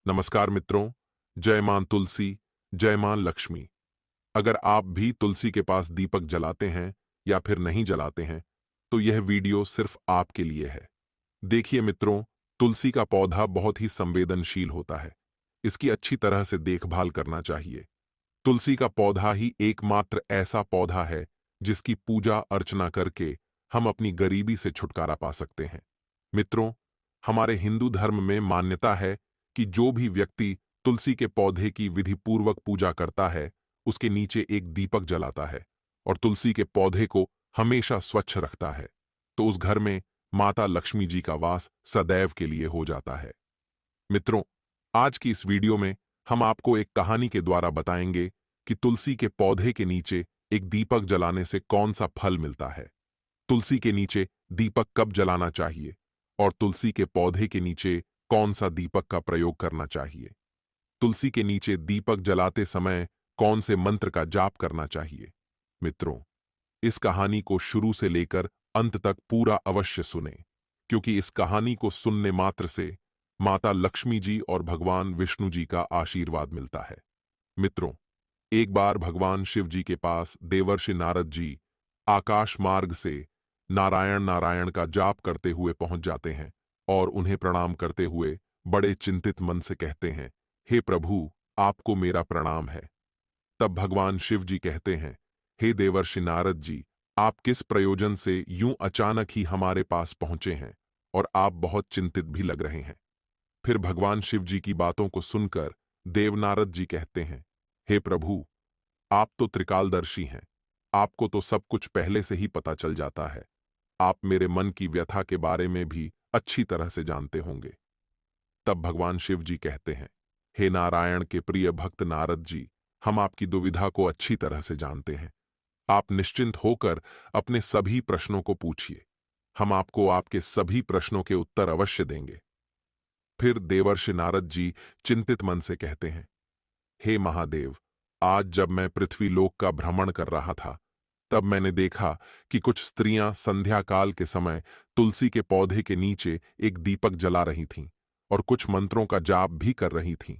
नमस्कार मित्रों, जय मां तुलसी, जय मां लक्ष्मी। अगर आप भी तुलसी के पास दीपक जलाते हैं या फिर नहीं जलाते हैं, तो यह वीडियो सिर्फ आपके लिए है। देखिए मित्रों, तुलसी का पौधा बहुत ही संवेदनशील होता है। इसकी अच्छी तरह से देखभाल करना चाहिए। तुलसी का पौधा ही एकमात्र ऐसा पौधा है जिसकी पूजा अर्चना करके हम अपनी गरीबी से छुटकारा पा सकते हैं। मित्रों, हमारे हिंदू धर्म में मान्यता है कि जो भी व्यक्ति तुलसी के पौधे की विधिपूर्वक पूजा करता है, उसके नीचे एक दीपक जलाता है और तुलसी के पौधे को हमेशा स्वच्छ रखता है, तो उस घर में माता लक्ष्मी जी का वास सदैव के लिए हो जाता है। मित्रों, आज की इस वीडियो में हम आपको एक कहानी के द्वारा बताएंगे कि तुलसी के पौधे के नीचे एक दीपक जलाने से कौन सा फल मिलता है, तुलसी के नीचे दीपक कब जलाना चाहिए और तुलसी के पौधे के नीचे कौन सा दीपक का प्रयोग करना चाहिए। तुलसी के नीचे दीपक जलाते समय कौन से मंत्र का जाप करना चाहिए। मित्रों, इस कहानी को शुरू से लेकर अंत तक पूरा अवश्य सुने, क्योंकि इस कहानी को सुनने मात्र से माता लक्ष्मी जी और भगवान विष्णु जी का आशीर्वाद मिलता है। मित्रों, एक बार भगवान शिव जी के पास देवर्षि नारद जी आकाश मार्ग से नारायण नारायण का जाप करते हुए पहुंच जाते हैं और उन्हें प्रणाम करते हुए बड़े चिंतित मन से कहते हैं, हे प्रभु, आपको मेरा प्रणाम है। तब भगवान शिव जी कहते हैं, हे देवर्षि नारद जी, आप किस प्रयोजन से यूं अचानक ही हमारे पास पहुंचे हैं और आप बहुत चिंतित भी लग रहे हैं। फिर भगवान शिव जी की बातों को सुनकर देवनारद जी कहते हैं, हे प्रभु, आप तो त्रिकालदर्शी हैं, आपको तो सब कुछ पहले से ही पता चल जाता है। आप मेरे मन की व्यथा के बारे में भी अच्छी तरह से जानते होंगे। तब भगवान शिव जी कहते हैं, हे नारायण के प्रिय भक्त नारद जी, हम आपकी दुविधा को अच्छी तरह से जानते हैं। आप निश्चिंत होकर अपने सभी प्रश्नों को पूछिए। हम आपको आपके सभी प्रश्नों के उत्तर अवश्य देंगे। फिर देवर्षि नारद जी चिंतित मन से कहते हैं, हे महादेव, आज जब मैं पृथ्वी लोक का भ्रमण कर रहा था, तब मैंने देखा कि कुछ स्त्रियां संध्या काल के समय तुलसी के पौधे के नीचे एक दीपक जला रही थीं और कुछ मंत्रों का जाप भी कर रही थीं।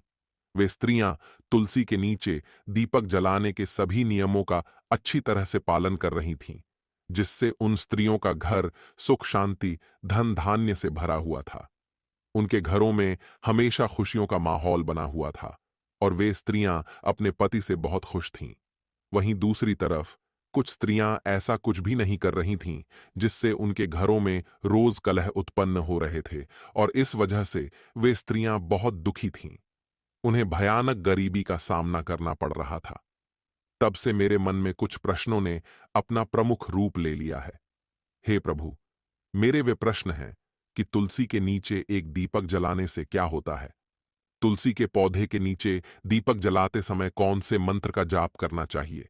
वे स्त्रियां तुलसी के नीचे दीपक जलाने के सभी नियमों का अच्छी तरह से पालन कर रही थीं, जिससे उन स्त्रियों का घर सुख शांति धन धान्य से भरा हुआ था। उनके घरों में हमेशा खुशियों का माहौल बना हुआ था और वे स्त्रियां अपने पति से बहुत खुश थीं। वहीं दूसरी तरफ कुछ स्त्रियां ऐसा कुछ भी नहीं कर रही थीं, जिससे उनके घरों में रोज कलह उत्पन्न हो रहे थे और इस वजह से वे स्त्रियां बहुत दुखी थीं। उन्हें भयानक गरीबी का सामना करना पड़ रहा था। तब से मेरे मन में कुछ प्रश्नों ने अपना प्रमुख रूप ले लिया है। हे प्रभु, मेरे वे प्रश्न हैं कि तुलसी के नीचे एक दीपक जलाने से क्या होता है, तुलसी के पौधे के नीचे दीपक जलाते समय कौन से मंत्र का जाप करना चाहिए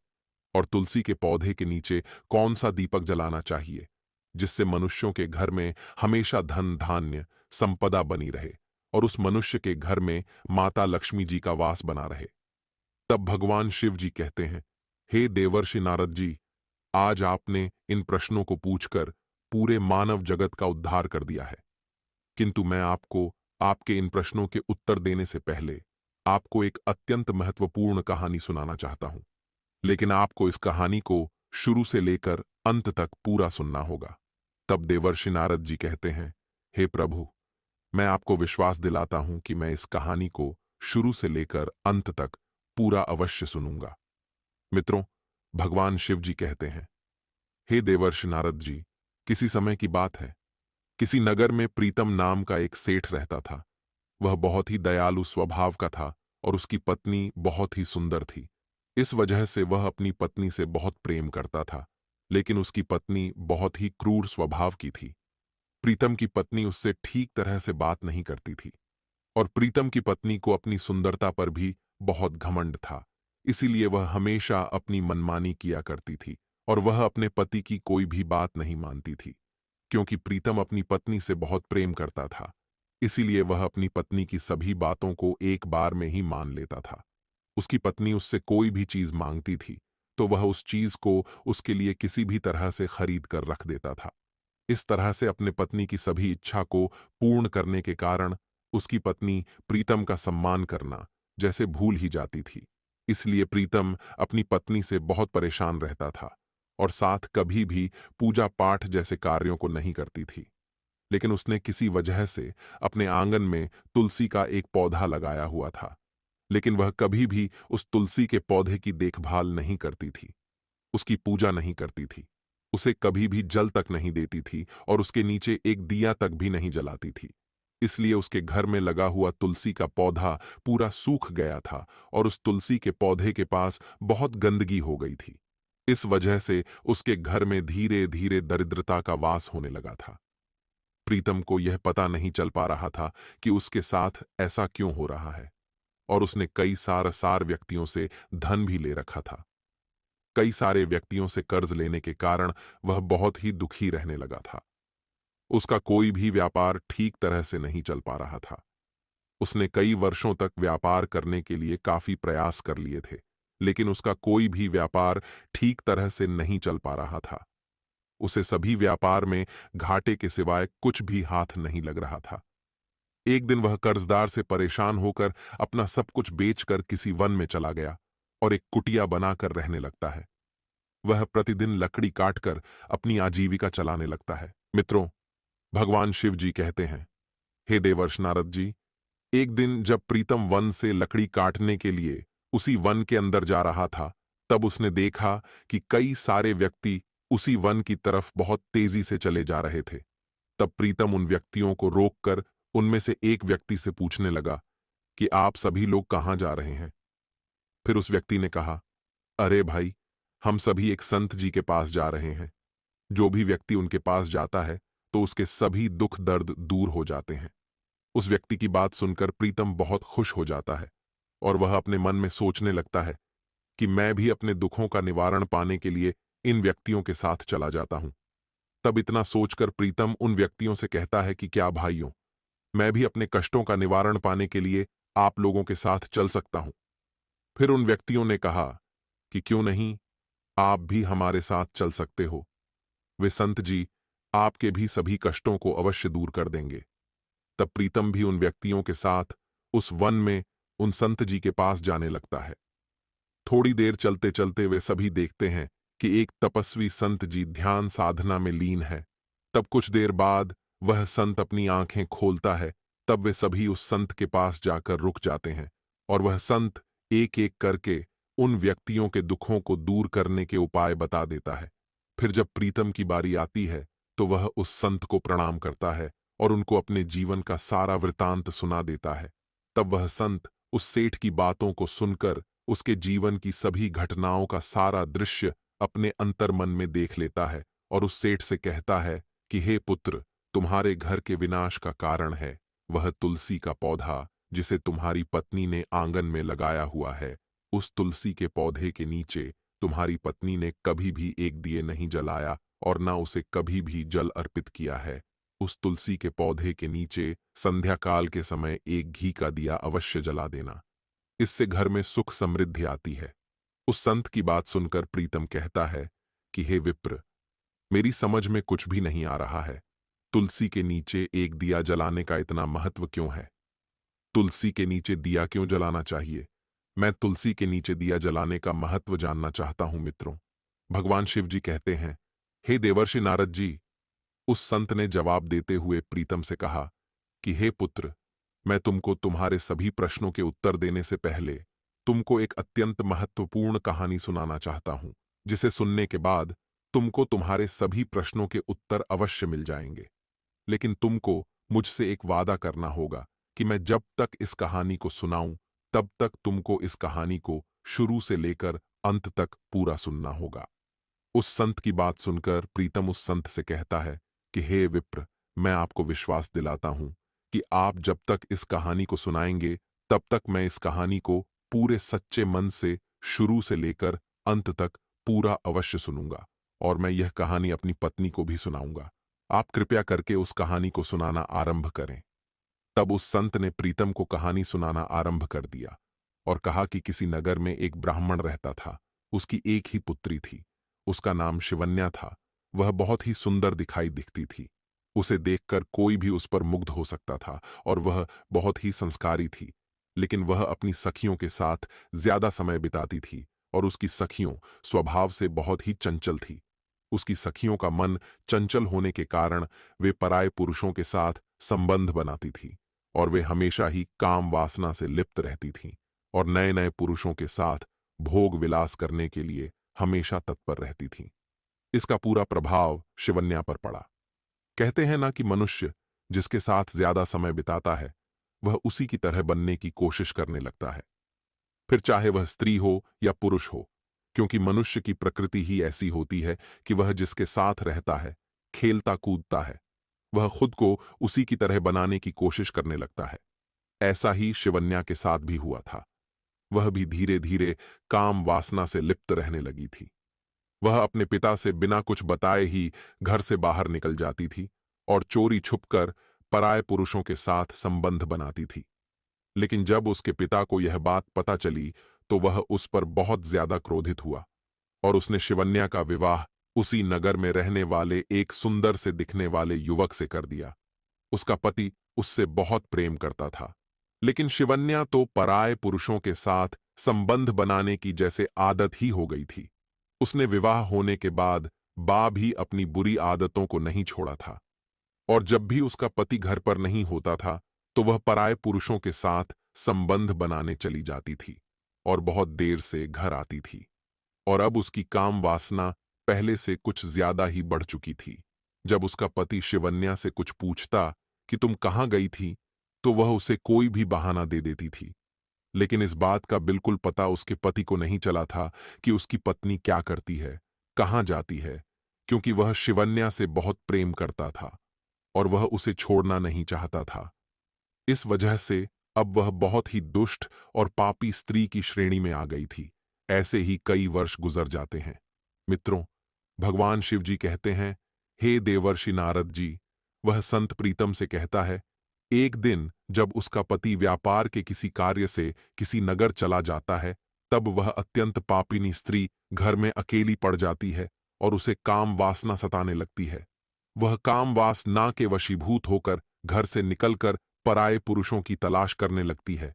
और तुलसी के पौधे के नीचे कौन सा दीपक जलाना चाहिए, जिससे मनुष्यों के घर में हमेशा धन धान्य संपदा बनी रहे और उस मनुष्य के घर में माता लक्ष्मी जी का वास बना रहे। तब भगवान शिव जी कहते हैं, हे देवर्षि नारद जी, आज आपने इन प्रश्नों को पूछकर पूरे मानव जगत का उद्धार कर दिया है, किंतु मैं आपको आपके इन प्रश्नों के उत्तर देने से पहले आपको एक अत्यंत महत्वपूर्ण कहानी सुनाना चाहता हूं। लेकिन आपको इस कहानी को शुरू से लेकर अंत तक पूरा सुनना होगा। तब देवर्षि नारद जी कहते हैं, हे प्रभु, मैं आपको विश्वास दिलाता हूं कि मैं इस कहानी को शुरू से लेकर अंत तक पूरा अवश्य सुनूंगा। मित्रों, भगवान शिव जी कहते हैं, हे देवर्षि नारद जी, किसी समय की बात है, किसी नगर में प्रीतम नाम का एक सेठ रहता था। वह बहुत ही दयालु स्वभाव का था और उसकी पत्नी बहुत ही सुंदर थी। इस वजह से वह अपनी पत्नी से बहुत प्रेम करता था, लेकिन उसकी पत्नी बहुत ही क्रूर स्वभाव की थी। प्रीतम की पत्नी उससे ठीक तरह से बात नहीं करती थी और प्रीतम की पत्नी को अपनी सुंदरता पर भी बहुत घमंड था। इसीलिए वह हमेशा अपनी मनमानी किया करती थी और वह अपने पति की कोई भी बात नहीं मानती थी। क्योंकि प्रीतम अपनी पत्नी से बहुत प्रेम करता था, इसीलिए वह अपनी पत्नी की सभी बातों को एक बार में ही मान लेता था। उसकी पत्नी उससे कोई भी चीज मांगती थी तो वह उस चीज को उसके लिए किसी भी तरह से खरीद कर रख देता था। इस तरह से अपने पत्नी की सभी इच्छा को पूर्ण करने के कारण उसकी पत्नी प्रीतम का सम्मान करना जैसे भूल ही जाती थी। इसलिए प्रीतम अपनी पत्नी से बहुत परेशान रहता था और साथ कभी भी पूजा पाठ जैसे कार्यों को नहीं करती थी। लेकिन उसने किसी वजह से अपने आंगन में तुलसी का एक पौधा लगाया हुआ था, लेकिन वह कभी भी उस तुलसी के पौधे की देखभाल नहीं करती थी, उसकी पूजा नहीं करती थी, उसे कभी भी जल तक नहीं देती थी और उसके नीचे एक दिया तक भी नहीं जलाती थी। इसलिए उसके घर में लगा हुआ तुलसी का पौधा पूरा सूख गया था और उस तुलसी के पौधे के पास बहुत गंदगी हो गई थी। इस वजह से उसके घर में धीरे धीरे दरिद्रता का वास होने लगा था। प्रीतम को यह पता नहीं चल पा रहा था कि उसके साथ ऐसा क्यों हो रहा है, और उसने कई सार व्यक्तियों से धन भी ले रखा था। कई सारे व्यक्तियों से कर्ज लेने के कारण वह बहुत ही दुखी रहने लगा था। उसका कोई भी व्यापार ठीक तरह से नहीं चल पा रहा था। उसने कई वर्षों तक व्यापार करने के लिए काफी प्रयास कर लिए थे, लेकिन उसका कोई भी व्यापार ठीक तरह से नहीं चल पा रहा था। उसे सभी व्यापार में घाटे के सिवाय कुछ भी हाथ नहीं लग रहा था। एक दिन वह कर्जदार से परेशान होकर अपना सब कुछ बेचकर किसी वन में चला गया और एक कुटिया बनाकर रहने लगता है। वह प्रतिदिन लकड़ी काटकर अपनी आजीविका चलाने लगता है। मित्रों, भगवान शिव जी कहते हैं, हे देवर्ष नारद जी, एक दिन जब प्रीतम वन से लकड़ी काटने के लिए उसी वन के अंदर जा रहा था, तब उसने देखा कि कई सारे व्यक्ति उसी वन की तरफ बहुत तेजी से चले जा रहे थे। तब प्रीतम उन व्यक्तियों को रोककर उनमें से एक व्यक्ति से पूछने लगा कि आप सभी लोग कहाँ जा रहे हैं। फिर उस व्यक्ति ने कहा, अरे भाई, हम सभी एक संत जी के पास जा रहे हैं। जो भी व्यक्ति उनके पास जाता है तो उसके सभी दुख दर्द दूर हो जाते हैं। उस व्यक्ति की बात सुनकर प्रीतम बहुत खुश हो जाता है और वह अपने मन में सोचने लगता है कि मैं भी अपने दुखों का निवारण पाने के लिए इन व्यक्तियों के साथ चला जाता हूं। तब इतना सोचकर प्रीतम उन व्यक्तियों से कहता है कि क्या भाइयों, मैं भी अपने कष्टों का निवारण पाने के लिए आप लोगों के साथ चल सकता हूं। फिर उन व्यक्तियों ने कहा कि क्यों नहीं, आप भी हमारे साथ चल सकते हो। वे संत जी आपके भी सभी कष्टों को अवश्य दूर कर देंगे। तब प्रीतम भी उन व्यक्तियों के साथ उस वन में उन संत जी के पास जाने लगता है। थोड़ी देर चलते चलते वे सभी देखते हैं कि एक तपस्वी संत जी ध्यान साधना में लीन है। तब कुछ देर बाद वह संत अपनी आंखें खोलता है। तब वे सभी उस संत के पास जाकर रुक जाते हैं और वह संत एक एक करके उन व्यक्तियों के दुखों को दूर करने के उपाय बता देता है। फिर जब प्रीतम की बारी आती है तो वह उस संत को प्रणाम करता है और उनको अपने जीवन का सारा वृतांत सुना देता है। तब वह संत उस सेठ की बातों को सुनकर उसके जीवन की सभी घटनाओं का सारा दृश्य अपने अंतर्मन में देख लेता है और उस सेठ से कहता है कि हे पुत्र, तुम्हारे घर के विनाश का कारण है वह तुलसी का पौधा जिसे तुम्हारी पत्नी ने आंगन में लगाया हुआ है। उस तुलसी के पौधे के नीचे तुम्हारी पत्नी ने कभी भी एक दिए नहीं जलाया और न उसे कभी भी जल अर्पित किया है। उस तुलसी के पौधे के नीचे संध्या काल के समय एक घी का दिया अवश्य जला देना, इससे घर में सुख समृद्धि आती है। उस संत की बात सुनकर प्रीतम कहता है कि हे विप्र, मेरी समझ में कुछ भी नहीं आ रहा है। तुलसी के नीचे एक दिया जलाने का इतना महत्व क्यों है? तुलसी के नीचे दिया क्यों जलाना चाहिए? मैं तुलसी के नीचे दिया जलाने का महत्व जानना चाहता हूं मित्रों। भगवान शिव जी कहते हैं, हे देवर्षि नारद जी, उस संत ने जवाब देते हुए प्रीतम से कहा कि हे पुत्र, मैं तुमको तुम्हारे सभी प्रश्नों के उत्तर देने से पहले तुमको एक अत्यंत महत्वपूर्ण कहानी सुनाना चाहता हूं, जिसे सुनने के बाद तुमको तुम्हारे सभी प्रश्नों के उत्तर अवश्य मिल जाएंगे। लेकिन तुमको मुझसे एक वादा करना होगा कि मैं जब तक इस कहानी को सुनाऊं, तब तक तुमको इस कहानी को शुरू से लेकर अंत तक पूरा सुनना होगा। उस संत की बात सुनकर प्रीतम उस संत से कहता है कि हे विप्र, मैं आपको विश्वास दिलाता हूं कि आप जब तक इस कहानी को सुनाएंगे, तब तक मैं इस कहानी को पूरे सच्चे मन से शुरू से लेकर अंत तक पूरा अवश्य सुनूंगा और मैं यह कहानी अपनी पत्नी को भी सुनाऊंगा। आप कृपया करके उस कहानी को सुनाना आरंभ करें। तब उस संत ने प्रीतम को कहानी सुनाना आरंभ कर दिया और कहा कि किसी नगर में एक ब्राह्मण रहता था। उसकी एक ही पुत्री थी। उसका नाम शिवन्या था। वह बहुत ही सुंदर दिखाई दिखती थी। उसे देखकर कोई भी उस पर मुग्ध हो सकता था और वह बहुत ही संस्कारी थी। लेकिन वह अपनी सखियों के साथ ज्यादा समय बिताती थी और उसकी सखियों स्वभाव से बहुत ही चंचल थी। उसकी सखियों का मन चंचल होने के कारण वे पराये पुरुषों के साथ संबंध बनाती थी और वे हमेशा ही काम वासना से लिप्त रहती थीं और नए नए पुरुषों के साथ भोग विलास करने के लिए हमेशा तत्पर रहती थीं। इसका पूरा प्रभाव शिवन्या पर पड़ा। कहते हैं ना कि मनुष्य जिसके साथ ज्यादा समय बिताता है वह उसी की तरह बनने की कोशिश करने लगता है, फिर चाहे वह स्त्री हो या पुरुष हो, क्योंकि मनुष्य की प्रकृति ही ऐसी होती है कि वह जिसके साथ रहता है, खेलता कूदता है, वह खुद को उसी की तरह बनाने की कोशिश करने लगता है। ऐसा ही शिवन्या के साथ भी हुआ था। वह भी धीरे धीरे काम वासना से लिप्त रहने लगी थी। वह अपने पिता से बिना कुछ बताए ही घर से बाहर निकल जाती थी और चोरी छुपकर पराये पुरुषों के साथ संबंध बनाती थी। लेकिन जब उसके पिता को यह बात पता चली तो वह उस पर बहुत ज्यादा क्रोधित हुआ और उसने शिवन्या का विवाह उसी नगर में रहने वाले एक सुंदर से दिखने वाले युवक से कर दिया। उसका पति उससे बहुत प्रेम करता था, लेकिन शिवन्या तो पराये पुरुषों के साथ संबंध बनाने की जैसे आदत ही हो गई थी। उसने विवाह होने के बाद भी अपनी बुरी आदतों को नहीं छोड़ा था और जब भी उसका पति घर पर नहीं होता था तो वह पराये पुरुषों के साथ संबंध बनाने चली जाती थी और बहुत देर से घर आती थी। और अब उसकी काम वासना पहले से कुछ ज्यादा ही बढ़ चुकी थी। जब उसका पति शिवन्या से कुछ पूछता कि तुम कहाँ गई थी, तो वह उसे कोई भी बहाना दे देती थी। लेकिन इस बात का बिल्कुल पता उसके पति को नहीं चला था कि उसकी पत्नी क्या करती है, कहाँ जाती है, क्योंकि वह शिवन्या से बहुत प्रेम करता था और वह उसे छोड़ना नहीं चाहता था। इस वजह से अब वह बहुत ही दुष्ट और पापी स्त्री की श्रेणी में आ गई थी। ऐसे ही कई वर्ष गुजर जाते हैं। मित्रों, भगवान शिव जी कहते हैं, हे देवर्षि नारद जी, वह संत प्रीतम से कहता है, एक दिन जब उसका पति व्यापार के किसी कार्य से किसी नगर चला जाता है, तब वह अत्यंत पापिनी स्त्री घर में अकेली पड़ जाती है और उसे काम वासना सताने लगती है। वह काम वासना के वशीभूत होकर घर से निकलकर पराये पुरुषों की तलाश करने लगती है।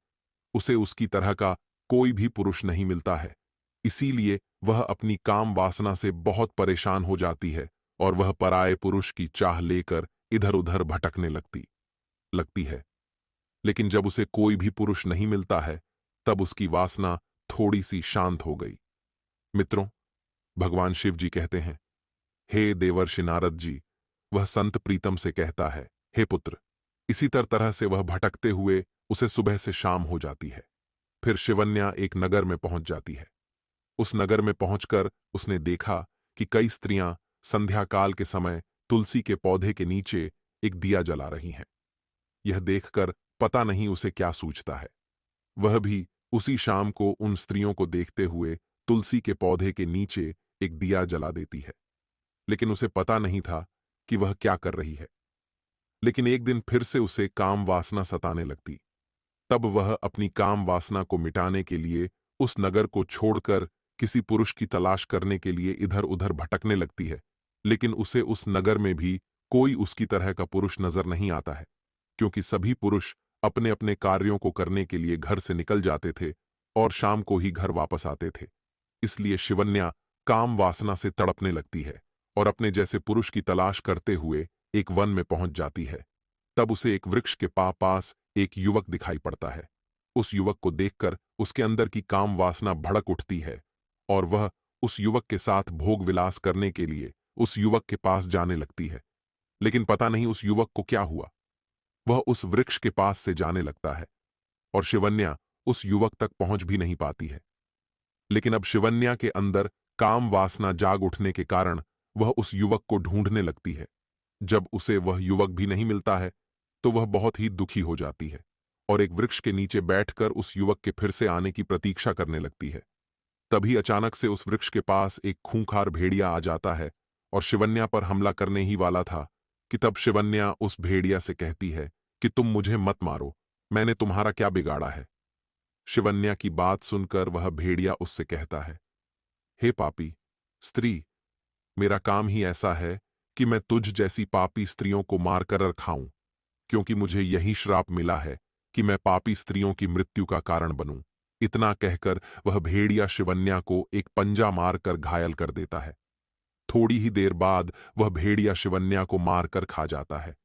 उसे उसकी तरह का कोई भी पुरुष नहीं मिलता है, इसीलिए वह अपनी काम वासना से बहुत परेशान हो जाती है और वह पराये पुरुष की चाह लेकर इधर उधर भटकने लगती है। लेकिन जब उसे कोई भी पुरुष नहीं मिलता है, तब उसकी वासना थोड़ी सी शांत हो गई। मित्रों, भगवान शिव जी कहते हैं, हे देवर्षि नारद जी, वह संत प्रीतम से कहता है, हे पुत्र, इसी तरह से वह भटकते हुए उसे सुबह से शाम हो जाती है। फिर शिवन्या एक नगर में पहुंच जाती है। उस नगर में पहुंचकर उसने देखा कि कई स्त्रियां संध्या काल के समय तुलसी के पौधे के नीचे एक दिया जला रही हैं। यह देखकर पता नहीं उसे क्या सूझता है। वह भी उसी शाम को उन स्त्रियों को देखते हुए तुलसी के पौधे के नीचे एक दिया जला देती है। लेकिन उसे पता नहीं था कि वह क्या कर रही है। लेकिन एक दिन फिर से उसे काम वासना सताने लगती। तब वह अपनी काम वासना को मिटाने के लिए उस नगर को छोड़कर किसी पुरुष की तलाश करने के लिए इधर उधर भटकने लगती है। लेकिन उसे उस नगर में भी कोई उसकी तरह का पुरुष नजर नहीं आता है, क्योंकि सभी पुरुष अपने अपने कार्यों को करने के लिए घर से निकल जाते थे और शाम को ही घर वापस आते थे। इसलिए शिवन्या काम वासना से तड़पने लगती है और अपने जैसे पुरुष की तलाश करते हुए एक वन में पहुंच जाती है। तब उसे एक वृक्ष के पास एक युवक दिखाई पड़ता है। उस युवक को देखकर उसके अंदर की काम वासना भड़क उठती है और वह उस युवक के साथ भोग विलास करने के लिए उस युवक के पास जाने लगती है। लेकिन पता नहीं उस युवक को क्या हुआ, वह उस वृक्ष के पास से जाने लगता है और शिवन्या उस युवक तक पहुंच भी नहीं पाती है। लेकिन अब शिवन्या के अंदर काम वासना जाग उठने के कारण वह उस युवक को ढूंढने लगती है। जब उसे वह युवक भी नहीं मिलता है तो वह बहुत ही दुखी हो जाती है और एक वृक्ष के नीचे बैठकर उस युवक के फिर से आने की प्रतीक्षा करने लगती है। तभी अचानक से उस वृक्ष के पास एक खूंखार भेड़िया आ जाता है और शिवन्या पर हमला करने ही वाला था कि तब शिवन्या उस भेड़िया से कहती है कि तुम मुझे मत मारो, मैंने तुम्हारा क्या बिगाड़ा है। शिवन्या की बात सुनकर वह भेड़िया उससे कहता है, हे पापी स्त्री, मेरा काम ही ऐसा है कि मैं तुझ जैसी पापी स्त्रियों को मारकर खाऊं, क्योंकि मुझे यही श्राप मिला है कि मैं पापी स्त्रियों की मृत्यु का कारण बनूं। इतना कहकर वह भेड़िया शिवन्या को एक पंजा मारकर घायल कर देता है। थोड़ी ही देर बाद वह भेड़िया शिवन्या को मारकर खा जाता है।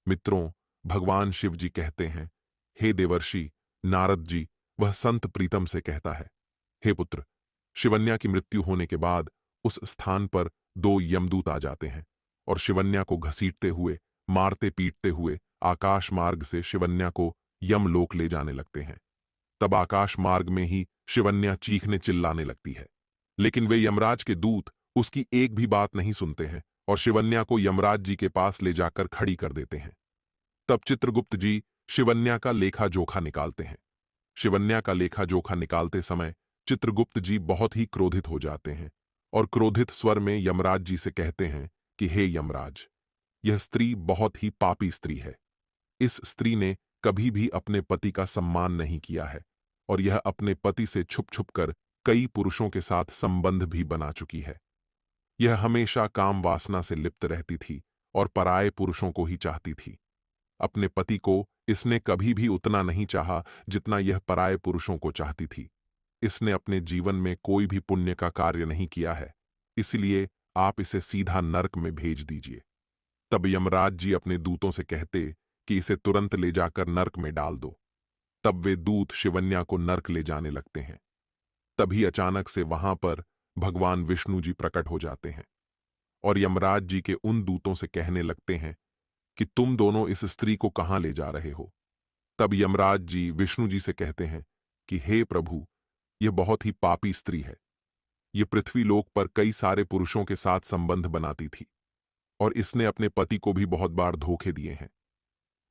मित्रों, भगवान शिव जी कहते हैं, हे देवर्षि नारद जी, वह संत प्रीतम से कहता है, हे पुत्र, शिवन्या की मृत्यु होने के बाद उस स्थान पर दो यमदूत आ जाते हैं और शिवन्या को घसीटते हुए, मारते पीटते हुए आकाश मार्ग से शिवन्या को यमलोक ले जाने लगते हैं। तब आकाश मार्ग में ही शिवन्या चीखने चिल्लाने लगती है, लेकिन वे यमराज के दूत उसकी एक भी बात नहीं सुनते हैं और शिवन्या को यमराज जी के पास ले जाकर खड़ी कर देते हैं। तब चित्रगुप्त जी शिवन्या का लेखा जोखा निकालते हैं। शिवन्या का लेखा जोखा निकालते समय चित्रगुप्त जी बहुत ही क्रोधित हो जाते हैं और क्रोधित स्वर में यमराज जी से कहते हैं कि हे यमराज, यह स्त्री बहुत ही पापी स्त्री है। इस स्त्री ने कभी भी अपने पति का सम्मान नहीं किया है और यह अपने पति से छुप छुप कर कई पुरुषों के साथ संबंध भी बना चुकी है। यह हमेशा काम वासना से लिप्त रहती थी और पराये पुरुषों को ही चाहती थी। अपने पति को इसने कभी भी उतना नहीं चाहा जितना यह पराये पुरुषों को चाहती थी। इसने अपने जीवन में कोई भी पुण्य का कार्य नहीं किया है, इसलिए आप इसे सीधा नरक में भेज दीजिए। तब यमराज जी अपने दूतों से कहते कि इसे तुरंत ले जाकर नरक में डाल दो। तब वे दूत शिवन्या को नरक ले जाने लगते हैं। तभी अचानक से वहां पर भगवान विष्णु जी प्रकट हो जाते हैं और यमराज जी के उन दूतों से कहने लगते हैं कि तुम दोनों इस स्त्री को कहां ले जा रहे हो। तब यमराज जी विष्णु जी से कहते हैं कि हे प्रभु, यह बहुत ही पापी स्त्री है। ये पृथ्वी लोक पर कई सारे पुरुषों के साथ संबंध बनाती थी और इसने अपने पति को भी बहुत बार धोखे दिए हैं।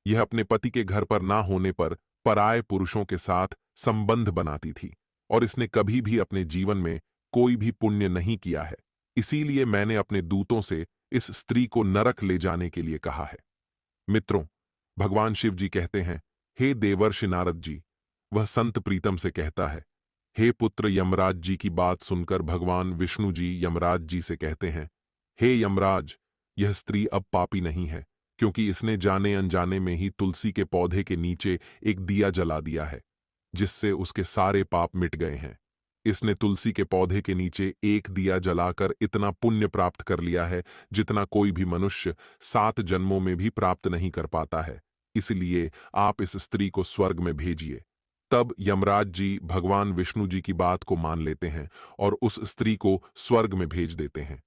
यह अपने पति के घर पर ना होने पर पराये पुरुषों के साथ संबंध बनाती थी और इसने कभी भी अपने जीवन में कोई भी पुण्य नहीं किया है। इसीलिए मैंने अपने दूतों से इस स्त्री को नरक ले जाने के लिए कहा है। मित्रों, भगवान शिव जी कहते हैं, हे देवर्षि नारद जी, वह संत प्रीतम से कहता है, हे पुत्र यमराज जी की बात सुनकर भगवान विष्णु जी यमराज जी से कहते हैं, हे यमराज, यह स्त्री अब पापी नहीं है, क्योंकि इसने जाने अनजाने में ही तुलसी के पौधे के नीचे एक दिया जला दिया है, जिससे उसके सारे पाप मिट गए हैं। इसने तुलसी के पौधे के नीचे एक दिया जलाकर इतना पुण्य प्राप्त कर लिया है जितना कोई भी मनुष्य 7 जन्मों में भी प्राप्त नहीं कर पाता है। इसलिए आप इस स्त्री को स्वर्ग में भेजिए। तब यमराज जी भगवान विष्णु जी की बात को मान लेते हैं और उस स्त्री को स्वर्ग में भेज देते हैं।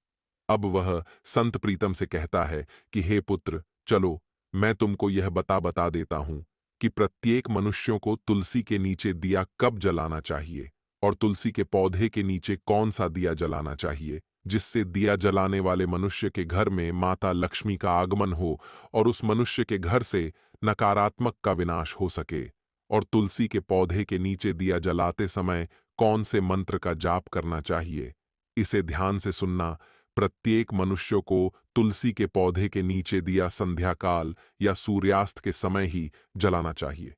अब वह संत प्रीतम से कहता है कि हे पुत्र, चलो, मैं तुमको यह बता देता हूं कि प्रत्येक मनुष्यों को तुलसी के नीचे दिया कब जलाना चाहिए और तुलसी के पौधे के नीचे कौन सा दिया जलाना चाहिए, जिससे दिया जलाने वाले मनुष्य के घर में माता लक्ष्मी का आगमन हो और उस मनुष्य के घर से नकारात्मक का विनाश हो सके। और तुलसी के पौधे के नीचे दिया जलाते समय कौन से मंत्र का जाप करना चाहिए, इसे ध्यान से सुनना। प्रत्येक मनुष्य को तुलसी के पौधे के नीचे दिया संध्या काल या सूर्यास्त के समय ही जलाना चाहिए।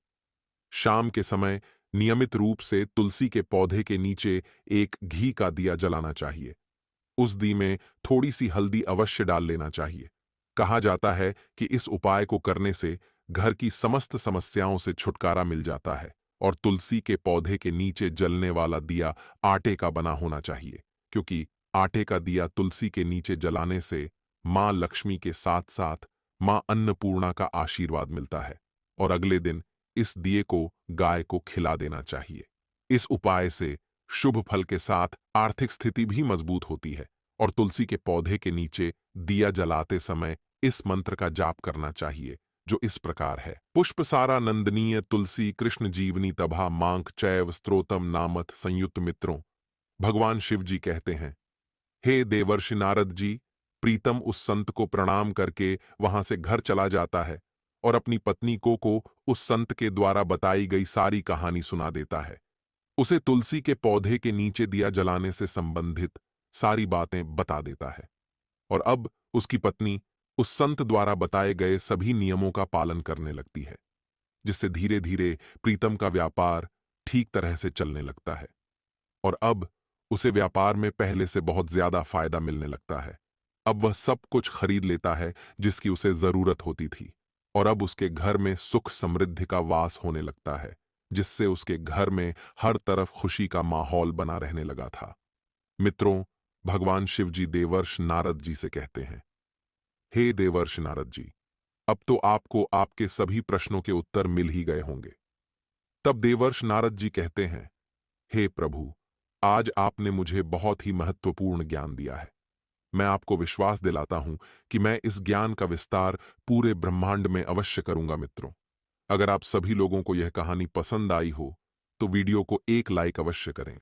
शाम के समय नियमित रूप से तुलसी के पौधे के नीचे एक घी का दिया जलाना चाहिए। उस दी में थोड़ी सी हल्दी अवश्य डाल लेना चाहिए। कहा जाता है कि इस उपाय को करने से घर की समस्त समस्याओं से छुटकारा मिल जाता है और तुलसी के पौधे के नीचे जलने वाला दिया आटे का बना होना चाहिए, क्योंकि आटे का दिया तुलसी के नीचे जलाने से मां लक्ष्मी के साथ साथ मां अन्नपूर्णा का आशीर्वाद मिलता है और अगले दिन इस दिए को गाय को खिला देना चाहिए। इस उपाय से शुभ फल के साथ आर्थिक स्थिति भी मजबूत होती है और तुलसी के पौधे के नीचे दिया जलाते समय इस मंत्र का जाप करना चाहिए, जो इस प्रकार है। पुष्पसारा नंदनीय तुलसी कृष्ण जीवनी तभा मांक चैव स्त्रोतम नामथ संयुक्त। मित्रों, भगवान शिव जी कहते हैं, हे देवर्षि नारद जी, प्रीतम उस संत को प्रणाम करके वहां से घर चला जाता है और अपनी पत्नी को उस संत के द्वारा बताई गई सारी कहानी सुना देता है। उसे तुलसी के पौधे के नीचे दिया जलाने से संबंधित सारी बातें बता देता है और अब उसकी पत्नी उस संत द्वारा बताए गए सभी नियमों का पालन करने लगती है, जिससे धीरे धीरे प्रीतम का व्यापार ठीक तरह से चलने लगता है और अब उसे व्यापार में पहले से बहुत ज्यादा फायदा मिलने लगता है। अब वह सब कुछ खरीद लेता है जिसकी उसे जरूरत होती थी, और अब उसके घर में सुख समृद्धि का वास होने लगता है, जिससे उसके घर में हर तरफ खुशी का माहौल बना रहने लगा था। मित्रों, भगवान शिव जी देवर्ष नारद जी से कहते हैं, हे देवर्ष नारद जी, अब तो आपको आपके सभी प्रश्नों के उत्तर मिल ही गए होंगे। तब देवर्ष नारद जी कहते हैं, हे प्रभु, आज आपने मुझे बहुत ही महत्वपूर्ण ज्ञान दिया है। मैं आपको विश्वास दिलाता हूं कि मैं इस ज्ञान का विस्तार पूरे ब्रह्मांड में अवश्य करूंगा। मित्रों, अगर आप सभी लोगों को यह कहानी पसंद आई हो तो वीडियो को एक लाइक अवश्य करें।